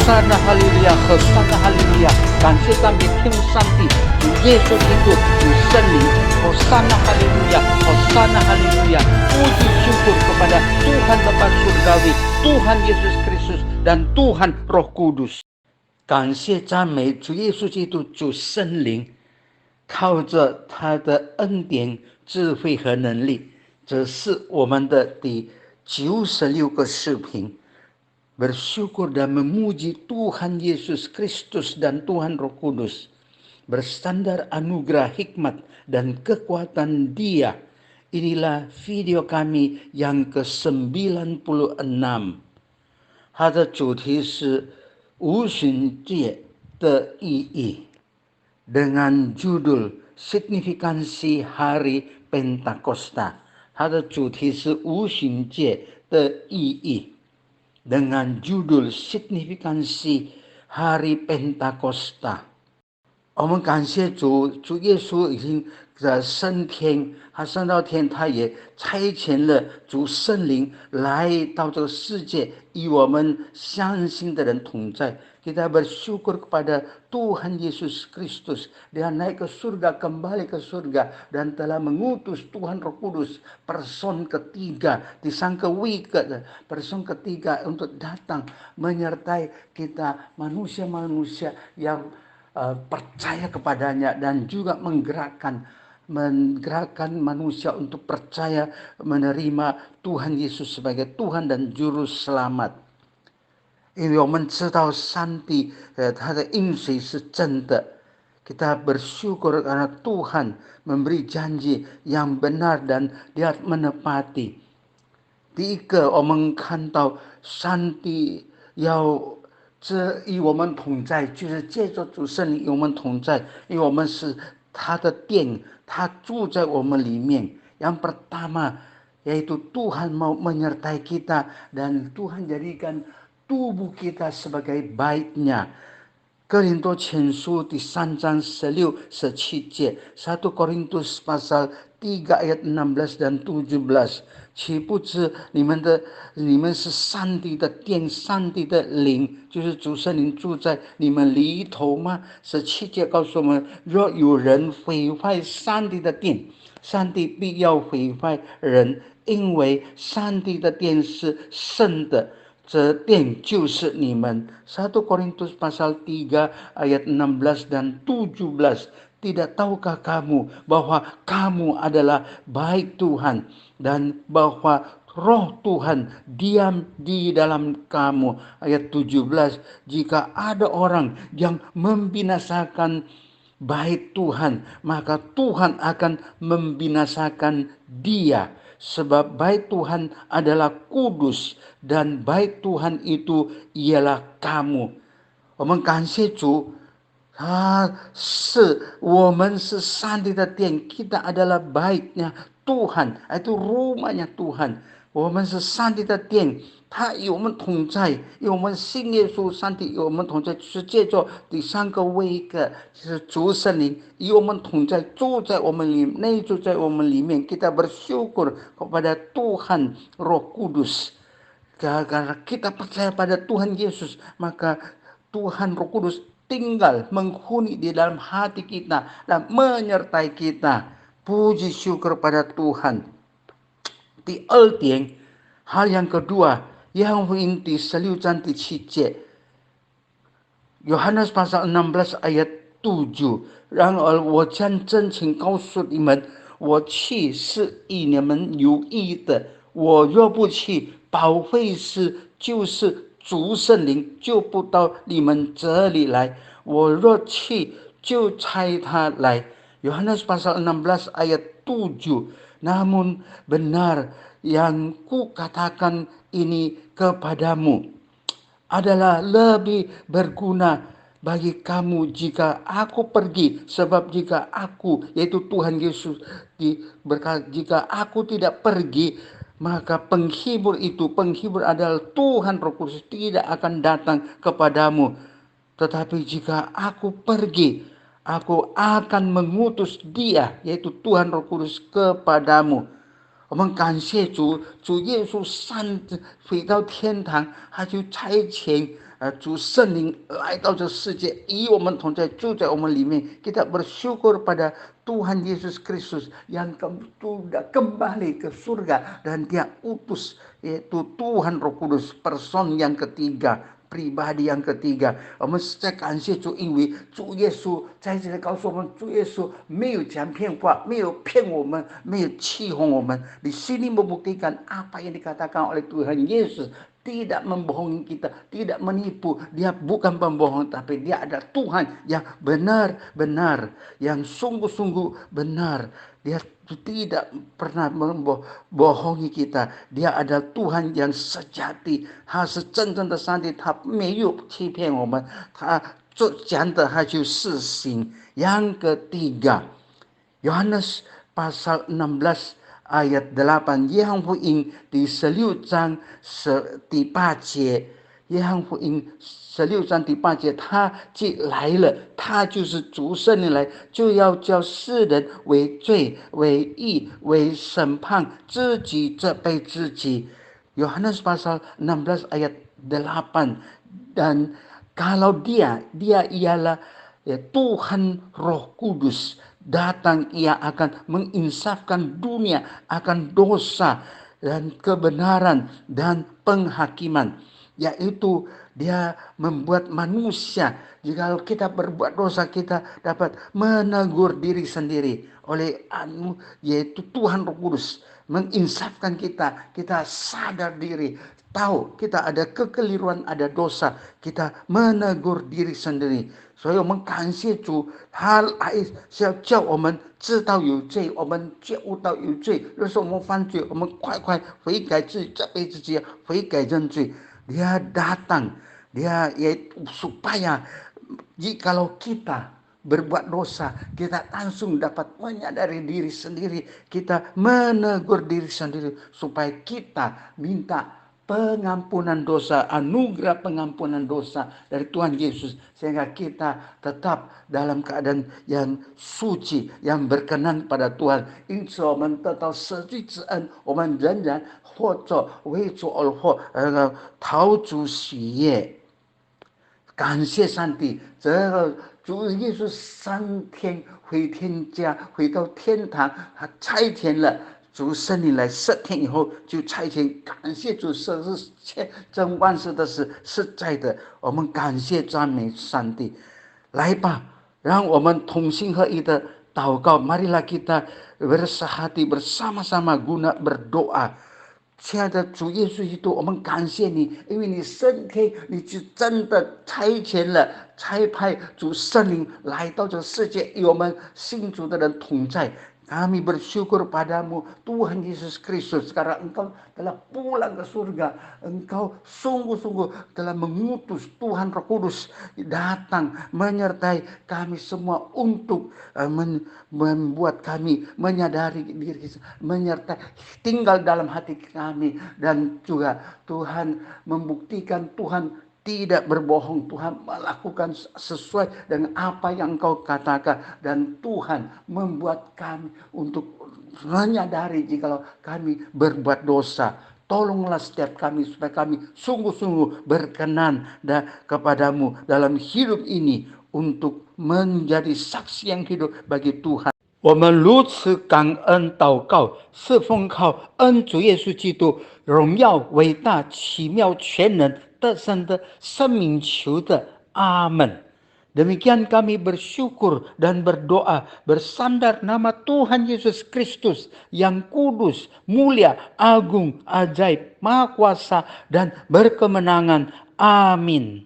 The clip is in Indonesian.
sana haleluya，和sana haleluya，感谢赞美天父上帝，主耶稣基督，主圣灵，和sana haleluya，和sana haleluya，puji syukur kepada Tuhan Bapa Surgawi, Tuhan Yesus Kristus dan Tuhan Roh Kudus。感谢赞美主耶稣基督，主圣灵，靠着他的恩典、智慧和能力，这是我们的第96个视频。Bersyukur dan memuji Tuhan Yesus Kristus dan Tuhan Roh Kudus. Bersandar anugerah hikmat dan kekuatan Dia. Inilah video kami yang ke-96. 它的主题是无旬节的意义 dengan judul signifikansi hari Pentakosta. 它的主题是无旬节的意义 dengan judul signifikansi hari Pentakosta。我们感谢主，主耶稣已经升天，他升到天，他也差遣了主圣灵来到这个世界，与我们相信的人同在。Kita bersyukur kepada Tuhan Yesus Kristus. Dia naik ke surga, kembali ke surga, dan telah mengutus Tuhan Roh Kudus, person ketiga, disangka wicked, person ketiga untuk datang menyertai kita manusia-manusia yang percaya kepadanya, dan juga menggerakkan manusia untuk percaya menerima Tuhan Yesus sebagai Tuhan dan Juru Selamat。因为我们知道上帝他的应许是真的。Kita bersyukur karena Tuhan memberi janji yang benar dan Dia menepati。第一个，我们看到上帝要与我们同在，就是借着主圣灵与我们同在，因为我们是他的殿，他住在我们里面。Yang pertama yaitu Tuhan mau menyertai kita dan Tuhan jadikan tubuh kita sebagai baitnya。Korintus 前书第3章16、17节，1 Korintus pasal 3 ayat 16 dan 17，岂不知你们是上帝的殿，上帝的灵，就是主圣灵住在你们里头吗？17节告诉我们，若有人毁坏上帝的殿，上帝必要毁坏人，因为上帝的殿是圣的，这殿就是你们。1 Korintus pasal 3 ayat 16 dan 17. Tidak tahukah kamu bahwa kamu adalah bait Tuhan dan bahwa Roh Tuhan diam di dalam kamu. Ayat 17. Jika ada orang yang membinasakan bait Tuhan, maka Tuhan akan membinasakan dia. Sebab bait Tuhan adalah kudus, dan bait Tuhan itu ialah kamu。我们感谢主，我们是上帝的殿， kita adalah baitnya Tuhan， itu rumahnya Tuhan。我们是上帝的殿，他与我们同在，与我们信耶稣，上帝与我们同在，就是借着第三个位格，就是主圣灵与我们同在，住在我们里面，内住在我们里面。Kita bersyukur kepada Tuhan Roh Kudus. Karena kita percaya pada Tuhan Yesus, maka Tuhan Roh Kudus tinggal menghuni di dalam hati kita dan menyertai kita. Puji syukur pada Tuhan。第二点， hal yang kedua yang inti 6章第7节， Yohanes pasal 16 ayat 7， 然而我将真情告诉你们，我去是与你们有益的，我若不去，保惠师就是主圣灵就不到你们这里来，我若去就差他来。 Yohanes pasal 16 ayat 7. Namun benar yang kukatakan ini kepadamu adalah lebih berguna bagi kamu jika aku pergi. Sebab jika aku, yaitu Tuhan Yesus berkata, jika aku tidak pergi, maka penghibur adalah Tuhan Roh Kudus, tidak akan datang kepadamu. Tetapi jika aku pergi, aku akan mengutus dia, yaitu Tuhan Roh Kudus kepadamu。我们感谢主，主耶稣回到天堂，他就差遣主圣灵来到这世界，与我们同在，住在我们里面。Kita bersyukur pada Tuhan Yesus Kristus yang sudah kembali ke surga dan Dia utus, yaitu Tuhan Roh Kudus, person yang ketiga, pribadi yang ketiga。我们实在感谢主，因为主耶稣在这里告诉我们，主耶稣没有讲骗话，没有骗我们，没有欺哄我们。Di sini membuktikan apa yang dikatakan oleh Tuhan Yesus, tidak membohongi kita, tidak menipu. Dia bukan pembohong, tapi dia adalah Tuhan yang benar-benar, yang sungguh-sungguh benar. Dia tidak pernah membohongi kita. Dia adalah Tuhan yang sejati. 他是真正的上帝，他没有欺骗我们，他讲的他就是行。Yang ketiga, Yohanes pasal 16 ayat 8，约翰福音第16章第8节，约翰福音16章第8节，他既来了，他就是主圣灵来，就要叫世人为罪、为义、为审判，自己责备自己。Yohanes pasal 16 ayat 8. Dan kalau dia ialah Tuhan Roh Kudus, datang ia akan menginsafkan dunia akan dosa dan kebenaran dan penghakiman. Yaitu dia membuat manusia, jika kita berbuat dosa, kita dapat menegur diri sendiri oleh yaitu Tuhan Roh Kudus, menginsafkan kita sadar diri, tahu kita ada kekeliruan, ada dosa, kita menegur diri sendiri。所以我们感谢主，他来是要叫我们知道有罪，我们觉悟到有罪。若是我们犯罪，我们快悔改自己，责备自己，悔改认罪。Dia datang, dia supaya jikalau kita berbuat dosa, kita langsung dapat menyadari diri sendiri, kita menegur diri sendiri, supaya kita minta pengampunan dosa, anugerah pengampunan dosa dari Tuhan Yesus, sehingga kita tetap dalam keadaan yang suci, yang berkenan pada Tuhan。因此我们得到赦罪之恩，我们仍然活着，为主而活，讨主喜悦。感谢上帝，这个主耶稣3天回天家，回到天堂，他差遣了主圣灵来，7天以后就差遣。感谢主，这是真万事的事实在的，我们感谢赞美上帝。来吧，让我们同心合一的祷告。Marilah kita bersahati bersama-sama guna berdoa。亲爱的主耶稣基督，我们感谢你，因为你升天，你就真的差遣了，差派主圣灵来到这世界，与我们信主的人同在。Kami bersyukur padamu Tuhan Yesus Kristus, karena engkau telah pulang ke surga. Engkau sungguh-sungguh telah mengutus Tuhan Roh Kudus datang menyertai kami semua untuk membuat kami menyadari diri kita, menyertai tinggal dalam hati kami. Dan juga Tuhan membuktikan Tuhan tidak berbohong, Tuhan melakukan sesuai dengan apa yang Engkau katakan, dan Tuhan membuat kami untuk menyadari jikalau kami berbuat dosa. Tolonglah setiap kami supaya kami sungguh-sungguh berkenan kepadamu dalam hidup ini untuk menjadi saksi yang hidup bagi Tuhan。我们如此感恩祷告，是奉靠恩主耶稣基督荣耀伟大奇妙全能得胜的生命求的，阿门。Demikian kami bersyukur dan berdoa bersandar nama Tuhan Yesus Kristus yang kudus, mulia, agung, ajaib, maha kuasa dan berkemenangan. Amin.